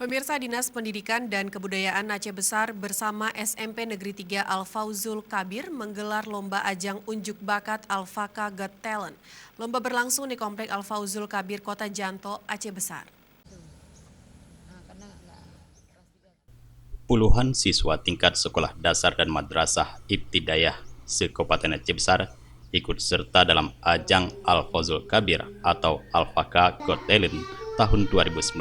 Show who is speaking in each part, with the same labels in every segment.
Speaker 1: Pemirsa, Dinas Pendidikan dan Kebudayaan Aceh Besar bersama SMP Negeri 3 Al-Fauzul Kabir menggelar lomba ajang unjuk bakat Al-Faka Got Talent. Lomba berlangsung di Komplek Al-Fauzul Kabir, Kota Janto, Aceh Besar.
Speaker 2: Puluhan siswa tingkat sekolah dasar dan madrasah ibtidayah se-Kabupaten Aceh Besar ikut serta dalam ajang Al-Fauzul Kabir atau Al-Faka Got Talent tahun 2019.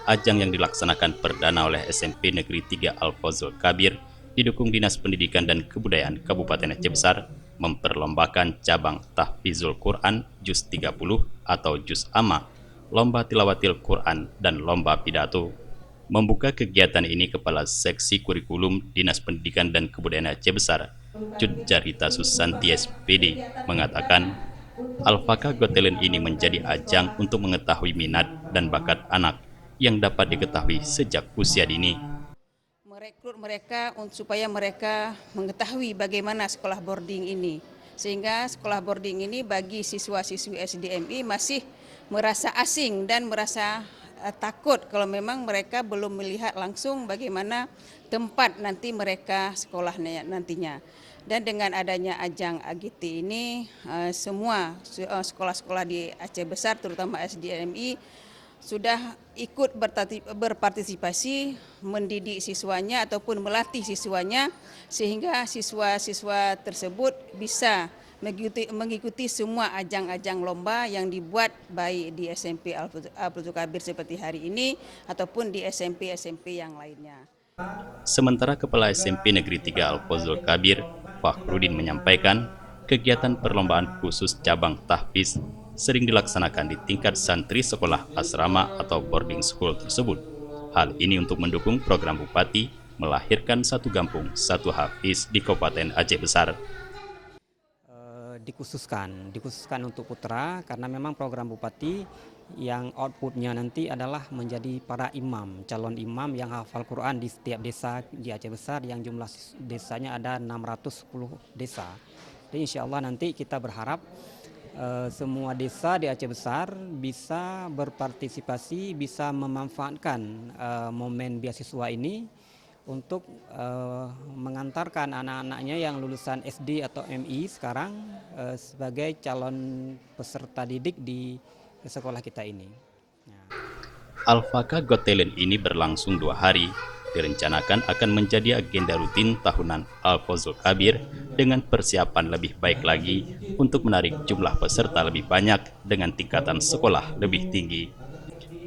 Speaker 2: Ajang yang dilaksanakan perdana oleh SMP Negeri 3 Al-Fauzul Kabir didukung Dinas Pendidikan dan Kebudayaan Kabupaten Aceh Besar memperlombakan cabang tahfizul Quran Juz 30 atau Juz Amma, lomba tilawatil Quran dan lomba pidato. Membuka kegiatan ini Kepala Seksi Kurikulum Dinas Pendidikan dan Kebudayaan Aceh Besar, Cut Jarita Susanti SPD, mengatakan Al-Faka Got Talent ini menjadi ajang untuk mengetahui minat dan bakat anak yang dapat diketahui sejak usia dini.
Speaker 3: Merekrut mereka supaya mereka mengetahui bagaimana sekolah boarding ini. Sehingga sekolah boarding ini bagi siswa-siswi SDMI masih merasa asing dan merasa takut kalau memang mereka belum melihat langsung bagaimana tempat nanti mereka sekolah nantinya. Dan dengan adanya ajang AGT ini, semua sekolah-sekolah di Aceh Besar terutama SDMI sudah ikut berpartisipasi mendidik siswanya ataupun melatih siswanya sehingga siswa-siswa tersebut bisa mengikuti semua ajang-ajang lomba yang dibuat baik di SMP Al-Fauzul Kabir seperti hari ini ataupun di SMP-SMP yang lainnya.
Speaker 2: Sementara Kepala SMP Negeri 3 Al-Fauzul Kabir, Fakhrudin menyampaikan kegiatan perlombaan khusus cabang tahfiz sering dilaksanakan di tingkat santri sekolah asrama atau boarding school tersebut. Hal ini untuk mendukung program Bupati melahirkan satu kampung, satu hafiz di Kabupaten Aceh Besar.
Speaker 4: Dikhususkan untuk putra karena memang program Bupati yang outputnya nanti adalah menjadi para imam, calon imam yang hafal Quran di setiap desa di Aceh Besar yang jumlah desanya ada 610 desa. Dan insya Allah nanti kita berharap semua desa di Aceh Besar bisa berpartisipasi, bisa memanfaatkan momen beasiswa ini untuk mengantarkan anak-anaknya yang lulusan SD atau MI sekarang sebagai calon peserta didik di sekolah kita ini.
Speaker 2: Al-Faka Got Talent ini berlangsung 2 hari, direncanakan akan menjadi agenda rutin tahunan Al-Fauzul Kabir dengan persiapan lebih baik lagi untuk menarik jumlah peserta lebih banyak dengan tingkatan sekolah lebih tinggi.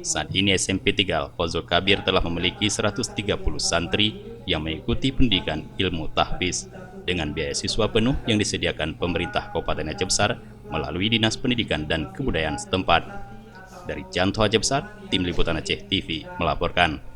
Speaker 2: Saat ini SMP 3 Al-Fauzul Kabir telah memiliki 130 santri yang mengikuti pendidikan ilmu tahfiz dengan biaya siswa penuh yang disediakan pemerintah Kabupaten Aceh Besar melalui Dinas Pendidikan dan Kebudayaan setempat. Dari Janto Aceh Besar, Tim Liputan Aceh TV melaporkan.